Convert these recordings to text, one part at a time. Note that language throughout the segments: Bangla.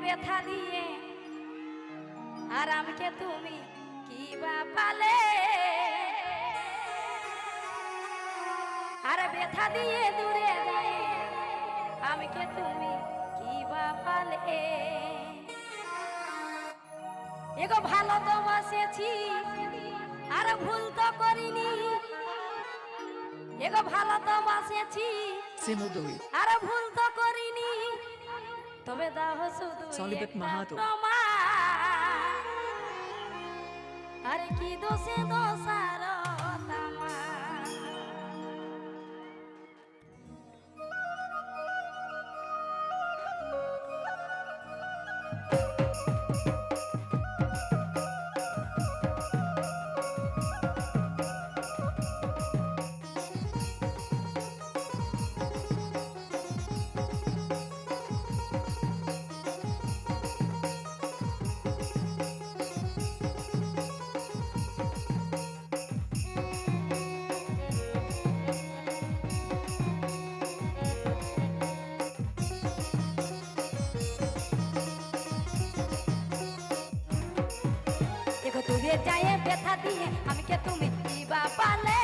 ব্যথা দিয়ে আর আমাকে তুমি কি বা পালে, আর ব্যথা দিয়ে দূরে যায় আমাকে তুমি কি বা পালে। এগো ভালো তো বাসেছি আর ভুল তো করিনি, এগো ভালো তো বাসেছি আর ভুল তো করিনি, তবে দাও শুধু আর কি দোষে দোষার দূরে যায় ব্যথা দিয়ে আমাকে তুমি কি বা পালে,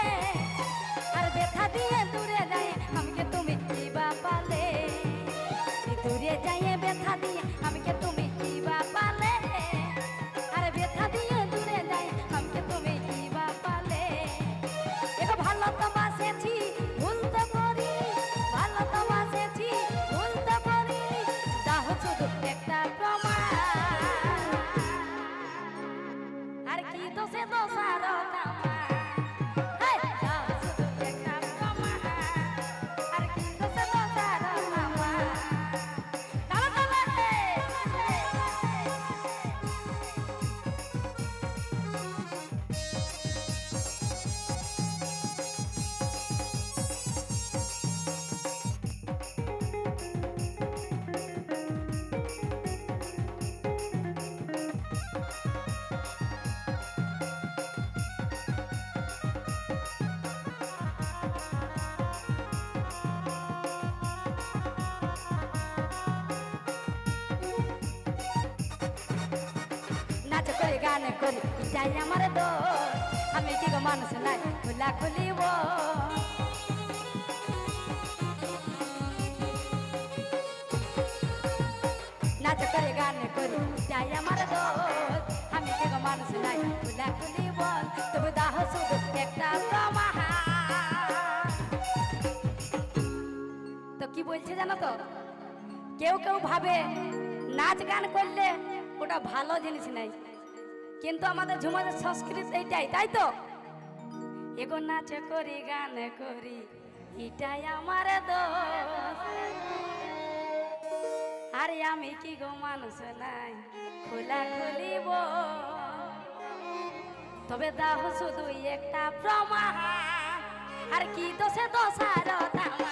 আর ব্যথা দিয়ে দূরে যায় আমাকে তুমি কি বা পালে, দূরে যায় ব্যথা দিয়ে আমাকে তুমি কি বা পালে, আর ব্যথা দিয়ে দূরে যায় আমাকে তুমি কি বা পালে। এগো ভালো তো বাসেছি ভুল তো করি, ভালো তো বাসেছি ভুল তো করি, দাও শুধু একটা প্রমাণ আর কি দোষে দোষার গানে করি যাই আমার দোষ, আমি কি গো মানুষ নাই খোলা খুলিব, নাচ করে গানে করি যাই আমার দোষ, আমি কি গো মানুষ নাই খোলা খুলিব, তবে দাহ শুধু একটা প্রমাণ। তো কি বলছে জানো তো, কেউ কেউ ভাবে নাচ গান করলে ওটা ভালো জিনিস নাই, কিন্তু আমাদের ঝুমাদের সংস্কৃতি এইটাই, তাই তো। এগো নাচ করি গান করি এটাই আমার দোষ, আরে আমি কি গো মানুষ নাই খোলা খুলিব, তবে দাও শুধু একটা প্রমাণ আর কি দোষে দোষার তামা।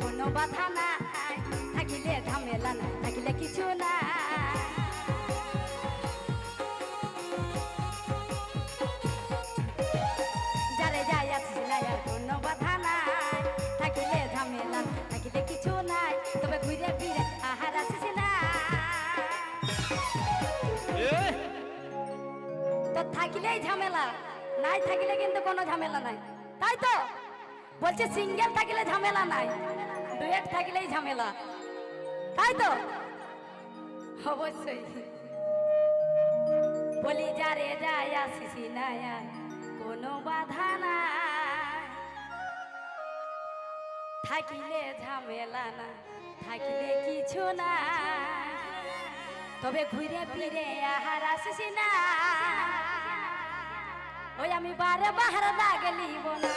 কোনো বাধা নাই থাকিলে ঝামেলা না থাকিলে কিছু না, যারে যাই আছিস নাই আর কোনো বাধা নাই থাকিলে ঝামেলা থাকিলে কিছু নাই, তবে ঘুরে ফিরে আহার আসিস না, তো থাকিলেই ঝামেলা নাই থাকিলে কিন্তু কোনো ঝামেলা নাই, তাই তো বলছে সিঙ্গেল থাকিলে ঝামেলা নাই, ডুয়েট থাকিলেই ঝামেলা, তাই তো অবশ্যই। বলি যারে যায় আসিস না কোনো বাধা নাই থাকিলে ঝামেলা না থাকলে কিছু না, তবে ঘুরে ফিরে আহার আসিস না, ওই আমি বারে বাহার দাগ লিব না।